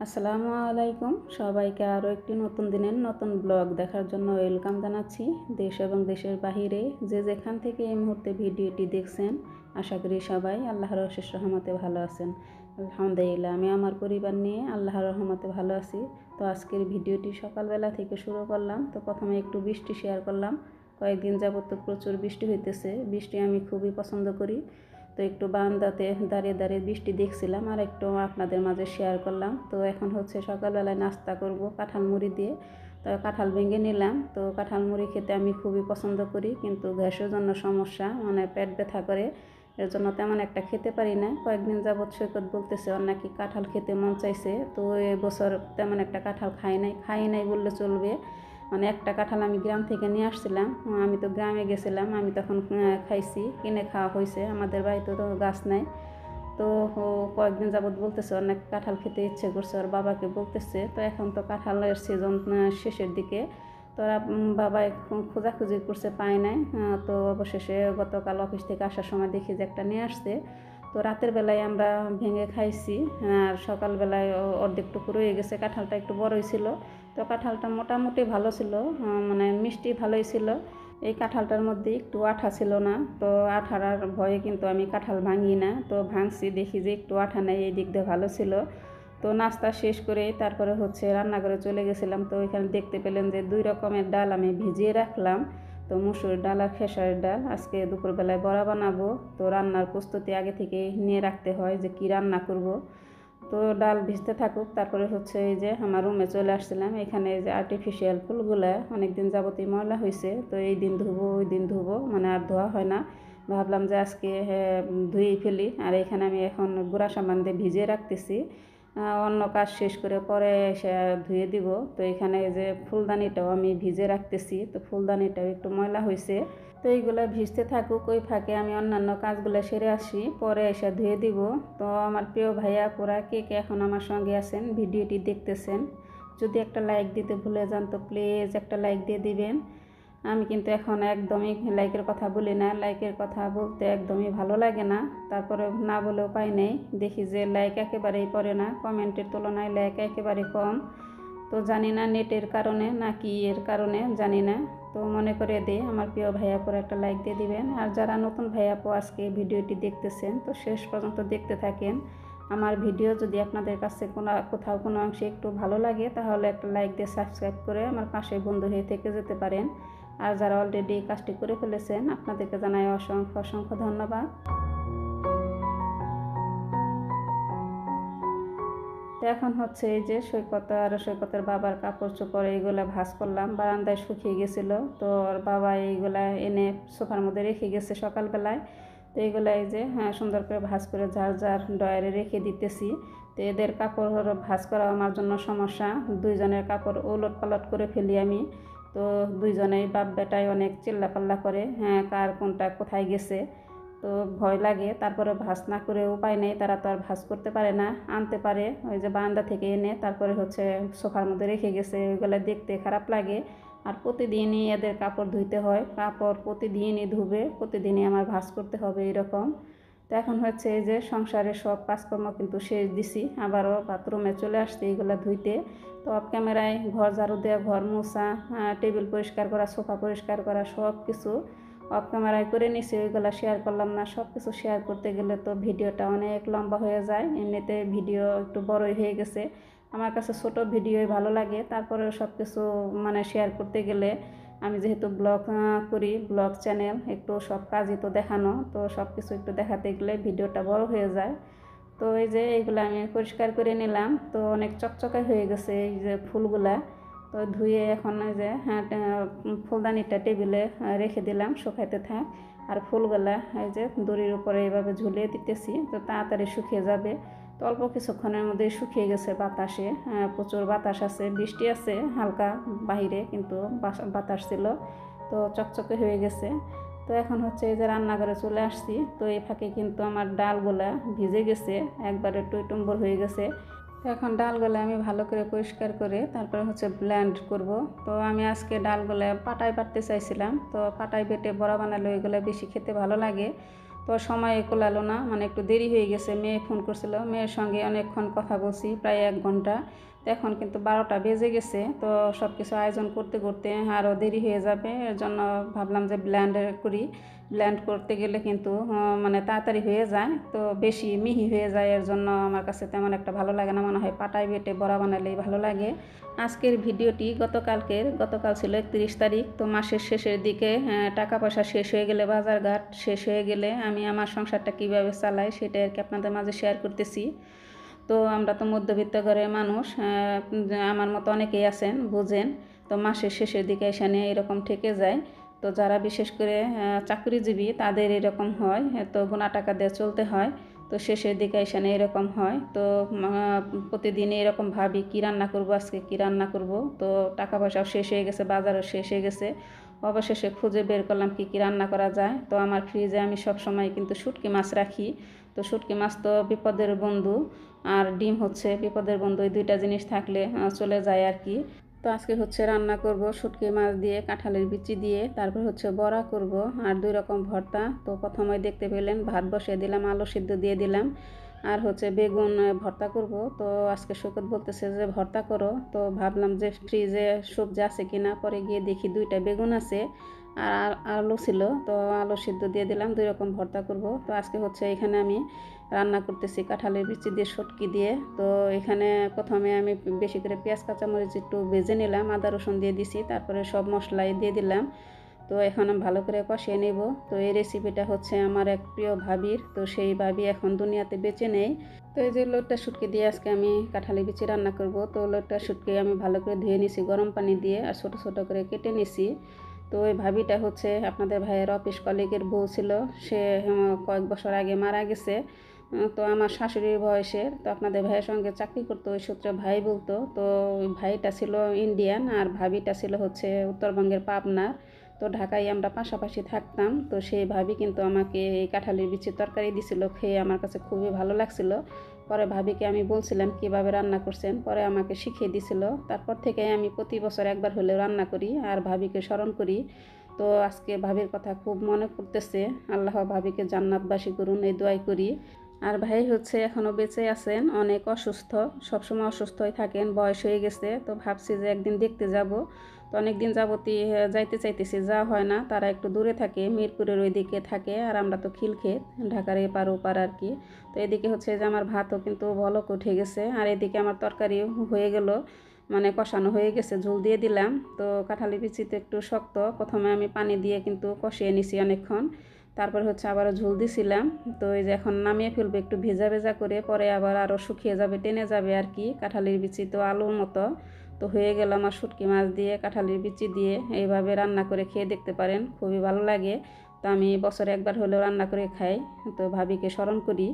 আসসালামু আলাইকুম সবাইকে আরও একটি নতুন দিনের নতুন ব্লগ দেখার জন্য ওয়েলকাম জানাচ্ছি। দেশ এবং দেশের বাহিরে যে যেখান থেকে এই মুহূর্তে ভিডিওটি দেখছেন, আশা করি সবাই আল্লাহর অশেষ রহমতে ভালো আছেন। আলহামদুলিল্লাহ, আমি আমার পরিবার নিয়ে আল্লাহর রহমতে ভালো আছি। তো আজকের ভিডিওটি সকালবেলা থেকে শুরু করলাম। তো প্রথমে একটু বৃষ্টি শেয়ার করলাম। কয়েকদিন যাবত তো প্রচুর বৃষ্টি হইতেছে, বৃষ্টি আমি খুবই পছন্দ করি। তো একটু বারান্দাতে দাঁড়িয়ে দাঁড়িয়ে বৃষ্টি দেখছিলাম আর একটু আপনাদের মাঝে শেয়ার করলাম। তো এখন হচ্ছে সকালবেলায় নাস্তা করব কাঁঠাল মুড়ি দিয়ে। তো কাঁঠাল ভেঙে নিলাম। তো কাঁঠাল মুড়ি খেতে আমি খুবই পছন্দ করি, কিন্তু গ্যাসের জন্য সমস্যা, মানে পেট ব্যথা করে, এর জন্য তেমন একটা খেতে পারি না। কয়েকদিন যাবৎ সৈকত বলতেছে ওর নাকি কাঁঠাল খেতে মন চাইছে। তো এবছর তেমন একটা কাঁঠাল খাই নাই বললে চলবে। মানে একটা কাঁঠাল আমি গ্রাম থেকে নিয়ে আসছিলাম। আমি তো গ্রামে গেছিলাম, আমি তখন খাইছি, কিনে খাওয়া হয়েছে, আমাদের বাড়িতে তো গাছ নাই। তো কয়েকদিন যাবৎ বলতেছে অনেক কাঁঠাল খেতে ইচ্ছে করছে, ওর বাবাকে বলতেছে। তো এখন তো কাঁঠালের সিজন শেষের দিকে। তো ওরা বাবাই খোঁজাখুঁজি করছে, পায় নাই। তো অবশেষে গতকাল অফিস থেকে আসার সময় দেখি যে একটা নিয়ে আসছে। তো রাতের বেলায় আমরা ভেঙে খাইছি, আর সকালবেলায় অর্ধেকটুকু রয়ে গেছে। কাঁঠালটা একটু বড়ই ছিল। তো কাঁঠালটা মোটামুটি ভালো ছিল, মানে মিষ্টি ভালোই ছিল। এই কাঁঠালটার মধ্যে একটু আঠা ছিল না। তো আঠার ভয়ে কিন্তু আমি কাঁঠাল ভাঙি না। তো ভাঙছি, দেখি যে একটু আঠা নেই, এই দিক দিয়ে ভালো ছিল। তো নাস্তা শেষ করে তারপরে হচ্ছে রান্নাঘরে চলে গেছিলাম। তো এখানে দেখতে পেলেন যে 2 রকমের ডাল আমি ভিজিয়ে রাখলাম। তো মুসুর ডাল আর খেসারির ডাল। আজকে দুপুরবেলায় বড়া বানাবো। তো রান্নার প্রস্তুতি আগে থেকে নিয়ে রাখতে হয় যে কি রান্না করব। তো ডাল ভিজতে থাকুক। তারপরে হচ্ছে এই যে আমার রুমে চলে আসছিলাম। এখানে এই যে আর্টিফিশিয়াল ফুলগুলো অনেক দিন যাবতীয় ময়লা হয়েছে। তো এই দিন ধুবো ওই দিন ধুবো, মানে আর ধোয়া হয় না। ভাবলাম যে আজকে ধুয়েই ফেলি। আর এখানে আমি এখন গুঁড়া সাবান দিয়ে ভিজিয়ে রাখতেছি, অন্য কাজ শেষ করে পরে এসে ধুয়ে দিব। তো এখানে এই যে ফুলদানিটাও আমি ভিজে রাখতেছি। তো ফুলদানিটাও একটু ময়লা হয়েছে। তো এইগুলো ভিজতে থাকুক, ওই ফাঁকে আমি অন্যান্য কাজগুলো সেরে আসি, পরে এসে ধুয়ে দিব। তো আমার প্রিয় ভাইয়া পুরা কে কে এখন আমার সঙ্গে আছেন, ভিডিওটি দেখতেছেন, যদি একটা লাইক দিতে ভুলে যান তো প্লিজ একটা লাইক দিয়ে দিবেন। আমি কিন্তু এখন একদমই লাইকের কথা বলি না, লাইকের কথা বলতে একদমই ভালো লাগে না। তারপরে না বলেও পাই নেই, দেখি যে লাইক একেবারেই পড়ে না, কমেন্টের তুলনায় লাইক একেবারে কম। তো জানি না নেটের কারণে না কি এর কারণে জানি না। তো মনে করে দিই আমার প্রিয় ভাইয়া পরে একটা লাইক দিয়ে দিবেন। আর যারা নতুন ভাইয়াপু আজকে ভিডিওটি দেখতেছেন তো শেষ পর্যন্ত দেখতে থাকেন। আমার ভিডিও যদি আপনাদের কাছে কোথাও কোনো অংশে একটু ভালো লাগে তাহলে একটা লাইক দিয়ে সাবস্ক্রাইব করে আমার পাশে বন্ধু হয়ে থেকে যেতে পারেন। আর যারা অলরেডি কাজটি করে ফেলেছেন আপনাদেরকে জানাই অসংখ্য অসংখ্য ধন্যবাদ। তো এখন হচ্ছে এই যে সৈকত আর সৈকতের বাবার কাপড় চোপড় এইগুলো ভাঁজ করলাম, বারান্দায় শুকিয়ে গেছিলো। তো ওর বাবা এইগুলা এনে সোফার মধ্যে রেখে গেছে সকালবেলায়। তো এইগুলা এই যে সুন্দর করে ভাঁজ করে যার যার ডয়ারে রেখে দিতেছি। তো এদের কাপড় ভাঁজ করা আমার জন্য সমস্যা, দুইজনের কাপড় ওলট পালট করে ফেলি আমি। তো দুইজনেই বাপ বেটায় অনেক চিল্লাপাল্লা করে, কার কোনটা কোথায় গেছে। তো ভয় লাগে। তারপরে ভাঁজ না করে উপায় নেই, তারা তো আর ভাঁজ করতে পারে না, আনতে পারে ওই যে বারান্দা থেকে এনে তারপরে হচ্ছে সোফার মধ্যে রেখে গেছে, ওইগুলো দেখতে খারাপ লাগে। আর প্রতিদিনই এদের কাপড় ধুইতে হয়, কাপড় প্রতিদিনই ধুবে, প্রতিদিনই আমার ভাঁজ করতে হবে এরকম। তো এখন হচ্ছে এই যে সংসারের সব কাজকর্ম কিন্তু শেষ দিছি, আবারও বাথরুমে চলে আসছি এইগুলো ধুইতে। তো অফ ক্যামেরায় ঘর ঝাড়ু দেওয়া, ঘর মোছা, টেবিল পরিষ্কার করা, সোফা পরিষ্কার করা, সব কিছু অফ ক্যামেরায় করে নিছি, ওইগুলো শেয়ার করলাম না। সব কিছু শেয়ার করতে গেলে তো ভিডিওটা অনেক লম্বা হয়ে যায়, এমনিতে ভিডিও একটু বড়ই হয়ে গেছে। আমার কাছে ছোট ভিডিওই ভালো লাগে, তারপরেও সব কিছু মানে শেয়ার করতে গেলে আমি যেহেতু ব্লগ করি, ব্লগ চ্যানেল, একটু সব কাজই তো দেখানো, তো সব কিছু একটু দেখাতে গেলে ভিডিওটা বড় হয়ে যায়। তো এই যে এইগুলো আমি পরিষ্কার করে নিলাম। তো অনেক চকচকে হয়ে গেছে এই যে ফুলগুলা। তো ধুয়ে এখন এই যে ফুলদানিটা টেবিলে রেখে দিলাম, শুকাইতে থাক। আর ফুলগুলা এই যে দড়ির উপরে এইভাবে ঝুলিয়ে দিতেছি, তো তাড়াতাড়ি শুকিয়ে যাবে। তো অল্প কিছুক্ষণের মধ্যেই শুকিয়ে গেছে বাতাসে, প্রচুর বাতাস আছে, বৃষ্টি আছে হালকা বাহিরে, কিন্তু বাতাস ছিল। তো চকচকে হয়ে গেছে। তো এখন হচ্ছে এই যে রান্নাঘরে চলে আসছি। তো এই ফাঁকে কিন্তু আমার ডালগুলা ভিজে গেছে, একবারে টইটুম্বর হয়ে গেছে। তো এখন ডালগুলো আমি ভালো করে পরিষ্কার করে তারপরে হচ্ছে ব্লেন্ড করব। তো আমি আজকে ডালগুলো পাটায় বাটতে চাইছিলাম, তো পাটায় বেটে বড়া বানালে ওইগুলো বেশি খেতে ভালো লাগে। তো সময় কোলালো না, মানে একটু দেরি হয়ে গেছে। মেয়ে ফোন করছিল, মেয়ের সঙ্গে অনেকক্ষণ কথা বলছি, প্রায় 1 ঘন্টা। তো এখন কিন্তু 12টা বেজে গেছে। তো সব কিছু আয়োজন করতে করতে আরও দেরি হয়ে যাবে, এর জন্য ভাবলাম যে ব্ল্যান্ড করতে গেলে কিন্তু মানে তাড়াতাড়ি হয়ে যায়, তো বেশি মিহি হয়ে যায়। এর জন্য আমার কাছে তেমন একটা ভালো লাগে না, মনে হয় পাটায় বেটে বড়া বানালেই ভালো লাগে। আজকের ভিডিওটি গতকাল ছিল 31 তারিখ। তো মাসের শেষের দিকে টাকা পয়সা শেষ হয়ে গেলে, বাজারঘাট শেষ হয়ে গেলে আমি আমার সংসারটা কীভাবে চালাই সেটা আর কি আপনাদের মাঝে শেয়ার করতেছি। তো আমরা তো মধ্যবিত্ত ঘরের মানুষ, আমার মতো অনেকেই আছেন, বুঝেন। তো মাসের শেষের দিকে এখানে এরকম ঠেকে যায়। তো যারা বিশেষ করে চাকরিজীবী তাদের এরকম হয়, তো গোনা টাকা দিয়ে চলতে হয়। তো শেষের দিকে এখানে এরকম হয়। তো প্রতিদিন এরকম ভাবি কী রান্না করব, আজকে কী রান্না করব। তো টাকা পয়সাও শেষ হয়ে গেছে, বাজারও শেষ হয়ে গেছে। অবশেষে খুঁজে বের করলাম কী কী রান্না করা যায়। তো আমার ফ্রিজে আমি সব সময় কিন্তু শুটকি মাছ রাখি। তো শুটকি মাছ তো বিপদের বন্ধু, আর ডিম হচ্ছে বিপদের বন্ধু। এই দুইটা জিনিস থাকলে চলে যায় আর কি। তো আজকে হচ্ছে রান্না করব শুটকি মাছ দিয়ে, কাঁঠালের বিচি দিয়ে, তারপর হচ্ছে বড়া করব আর 2 রকম ভর্তা। তো প্রথমে দেখতে পেলেন ভাত বসিয়ে দিলাম, আলু সিদ্ধ দিয়ে দিলাম, আর হচ্ছে বেগুন ভর্তা করব। তো আজকে শৌকত বলতেছে যে ভর্তা করো। তো ভাবলাম যে ফ্রিজে সবজি আছে কিনা, পরে গিয়ে দেখি 2টা বেগুন আছে আর আলু ছিল। তো আলু সিদ্ধ দিয়ে দিলাম, 2 রকম ভর্তা করব। তো আজকে হচ্ছে এখানে আমি রান্না করতেছি কাঁঠালের বিচি দিয়ে, শুটকি দিয়ে। তো এখানে প্রথমে আমি বেশি করে পেঁয়াজ কাঁচামরিচ একটু ভেজে নিলাম, আদা রসুন দিয়ে দিছি, তারপরে সব মশলাই দিয়ে দিলাম। তো এখন আমি ভালো করে কষিয়ে নেব। তো এই রেসিপিটা হচ্ছে আমার এক প্রিয় ভাবির, তো সেই ভাবি এখন দুনিয়াতে বেঁচে নেই। তো এই যে লোটটা শুটকি দিয়ে আজকে আমি কাঁঠালের বিচি রান্না করব। তো লোটটা শুটকি আমি ভালো করে ধুয়ে নিছি গরম পানি দিয়ে, আর ছোটো ছোটো করে কেটে নিছি। তো ওই ভাবিটা হচ্ছে আপনাদের ভাইয়ের অফিস কলিগের বউ ছিল। সে কয়েক বছর আগে মারা গেছে। তো আমার শাশুড়ির বয়সের। তো আপনাদের ভাইয়ের সঙ্গে চাকরি করতো, ওই সূত্রে ভাই বলতো। তো ওই ভাইটা ছিল ইন্ডিয়ান আর ভাবিটা ছিল হচ্ছে উত্তরবঙ্গের পাবনার। তো ঢাকায় আমরা পাশাপাশি থাকতাম। তো সেই ভাবি কিন্তু আমাকে এই কাঁঠালের বিচির তরকারি দিছিল, খেয়ে আমার কাছে খুবই ভালো লাগছিল। পরে ভাবিকে আমি বলছিলাম কীভাবে রান্না করছেন, পরে আমাকে শিখিয়ে দিছিল। তারপর থেকে আমি প্রতি বছর একবার হলেও রান্না করি আর ভাবিকে স্মরণ করি। তো আজকে ভাবির কথা খুব মনে পড়তেছে। আল্লাহ ভাবিকে জান্নাতবাসী করুন, এই দোয়াই করি। আর ভাই হচ্ছে এখনও বেঁচে আছেন, অনেক অসুস্থ, সবসময় অসুস্থই থাকেন, বয়স হয়ে গেছে। তো ভাবছি যে একদিন দেখতে যাব। তো অনেক দিন যাবতই যাইতে চাইতেছি, যাওয়া হয় না। তারা একটু দূরে থাকে, মিরপুরের ওই দিকে থাকে, আর আমরা তো খিলক্ষেত, ঢাকার এপার ওপার আর কি। তো এদিকে হচ্ছে যে আমার ভাতও কিন্তু বলক উঠে গেছে, আর এদিকে আমার তরকারি হয়ে গেল, মানে কষানো হয়ে গেছে, ঝোল দিয়ে দিলাম। তো কাঁঠালি বিচিতে একটু শক্ত, প্রথমে আমি পানি দিয়ে কিন্তু কষিয়ে নিছি অনেকক্ষণ, তারপর হচ্ছে আবারও ঝোল দিছিলাম। তো এই যে এখন নামিয়ে ফেলবো একটু ভেজা ভেজা করে, পরে আবার আরও শুকিয়ে যাবে, টেনে যাবে আর কি। কাঁঠালির বিচি তো আলুর মতো। তো হয়ে গেল আমার শুটকি মাছ দিয়ে, কাঁঠালির বিচি দিয়ে। এইভাবে রান্না করে খেয়ে দেখতে পারেন, খুবই ভালো লাগে। তো আমি বছরে একবার হলেও রান্না করে খাই। তো ভাবিকে স্মরণ করি।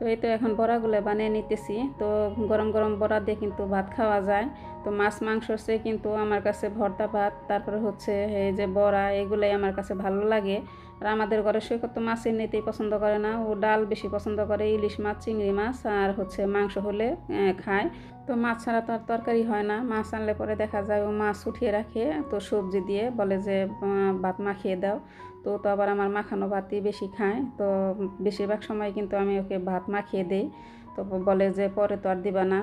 তো এই তো এখন বড়াগুলো বানিয়ে নিতেছি। তো গরম গরম বড়া দিয়ে কিন্তু ভাত খাওয়া যায়। তো মাছ মাংসর চেয়ে কিন্তু আমার কাছে ভর্তা ভাত, তারপরে হচ্ছে এই যে বড়া, এগুলাই আমার কাছে ভালো লাগে। আর আমাদের ঘরে সৈকত তো মাছ এমনিতেই পছন্দ করে না, ও ডাল বেশি পছন্দ করে, ইলিশ মাছ, চিংড়ি মাছ, আর হচ্ছে মাংস হলে খায়। তো মাছ ছাড়া তো আর তরকারি হয় না। মাছ আনলে পরে দেখা যায় ও মাছ উঠিয়ে রাখে, তো সবজি দিয়ে বলে যে ভাত মাখিয়ে দাও। তো আবার আমার মাখানো ভাতই বেশি খায়। তো বেশিরভাগ সময় কিন্তু আমি ওকে ভাত মাখিয়ে দিই। তো বলে যে পরে তো আর দিবা না,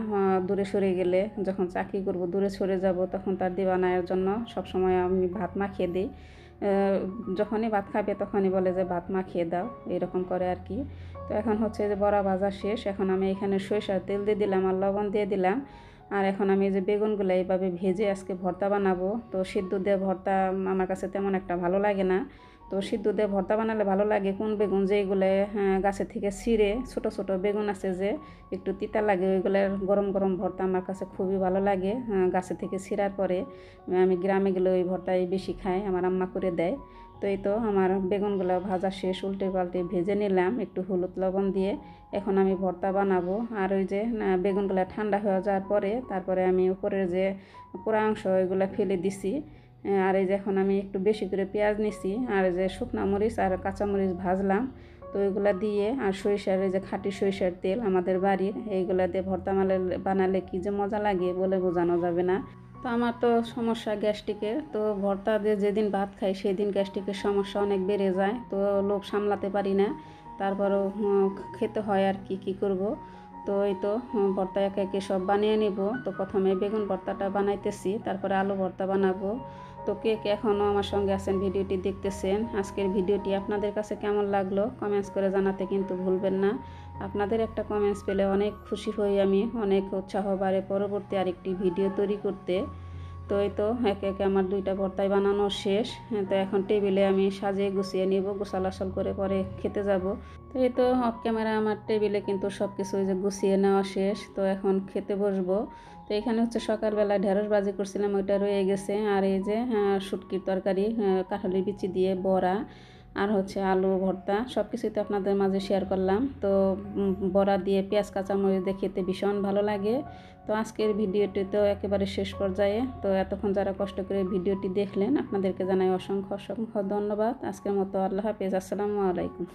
দূরে সরে গেলে, যখন চাকরি করব দূরে সরে যাব তখন তো আর দিবা না, এর জন্য সবসময় আমি ভাত মাখিয়ে দিই। যখনই ভাত খাবে তখনই বলে যে ভাত মাখিয়ে দাও, এরকম করে আর কি। তো এখন হচ্ছে যে বড়া ভাজা শেষ, এখন আমি এখানে সরিষার তেল দিয়ে দিলাম আর লবণ দিয়ে দিলাম। আর এখন আমি যে বেগুনগুলো এইভাবে ভেজে আজকে ভর্তা বানাবো। তো সিদ্ধ দিয়ে ভর্তা আমার কাছে তেমন একটা ভালো লাগে না। তো সিদ্ধ দিয়ে ভর্তা বানালে ভালো লাগে কোন বেগুন, যেগুলো গাছের থেকে ছিঁড়ে ছোটো ছোটো বেগুন আছে যে একটু তিতা লাগে, ওইগুলোর গরম গরম ভর্তা আমার কাছে খুবই ভালো লাগে। গাছের থেকে ছিঁড়ার পরে আমি গ্রামে গেলে ওই ভর্তাই বেশি খাই, আমার আম্মা করে দেয়। তো এই তো আমার বেগুনগুলো ভাজা শেষ, উল্টে পাল্টে ভেজে নিলাম একটু হলুদ লবণ দিয়ে। এখন আমি ভর্তা বানাবো। আর ওই যে বেগুনগুলো ঠান্ডা হয়ে যাওয়ার পরে তারপরে আমি উপরের যে পোড়া অংশ ওইগুলো ফেলে দিছি। আর এই যে এখন আমি একটু বেশি করে পেঁয়াজ নিছি, আর যে শুকনো মরিচ আর কাঁচামরিচ ভাজলাম, তো এগুলা দিয়ে আর সরিষার এই যে খাঁটি সরিষার তেল আমাদের বাড়ির, এইগুলা দিয়ে ভর্তা বানালে কি যে মজা লাগে বলে বোঝানো যাবে না। তো আমার তো সমস্যা গ্যাস্ট্রিকের, তো ভর্তা দিয়ে যেদিন ভাত খাই সেদিন গ্যাস্ট্রিকের সমস্যা অনেক বেড়ে যায়, তো লোভ সামলাতে পারি না, তারপরও খেতে হয় আর কি করব। তো এই তো ভর্তা একে একে সব বানিয়ে নিব। তো প্রথমে বেগুন ভর্তাটা বানাইতেছি, তারপরে আলু ভর্তা বানাবো। তো কে কে এখনও আমার সঙ্গে আছেন ভিডিওটি দেখতেছেন, আজকের ভিডিওটি আপনাদের কাছে কেমন লাগলো কমেন্টস করে জানাতে কিন্তু ভুলবেন না। আপনাদের একটা কমেন্টস পেলে অনেক খুশি হই আমি, অনেক উৎসাহ বাড়ে পরবর্তী আরেকটি ভিডিও তৈরি করতে। তো এই তো একে একে আমার 2টা ভর্তাই বানানো শেষ। তো এখন টেবিলে আমি সাজিয়ে গুছিয়ে নিব, গোছালাসল করে পরে খেতে যাব। তো এই তো অফ ক্যামেরা আমার টেবিলে কিন্তু সব কিছু যে গুছিয়ে নেওয়া শেষ। তো এখন খেতে বসবো। তো এখানে হচ্ছে সকালবেলা ঢেঁড়স ভাজি করছিলাম, ওইটা রয়ে গেছে। আর এই যে শুটকির তরকারি, কাঁঠালের বিচি দিয়ে বড়া, আর হচ্ছে আলু ভর্তা, সব কিছুই তো আপনাদের মাঝে শেয়ার করলাম। তো বড়া দিয়ে পেঁয়াজ কাঁচামরিচ দিয়ে খেতে ভীষণ ভালো লাগে। তো আজকের ভিডিওটি তো একেবারে শেষ পর্যায়ে। তো এতক্ষণ যারা কষ্ট করে ভিডিওটি দেখলেন আপনাদেরকে জানাই অসংখ্য অসংখ্য ধন্যবাদ। আজকের মতো আল্লাহ হাফেজ, আসসালামু আলাইকুম।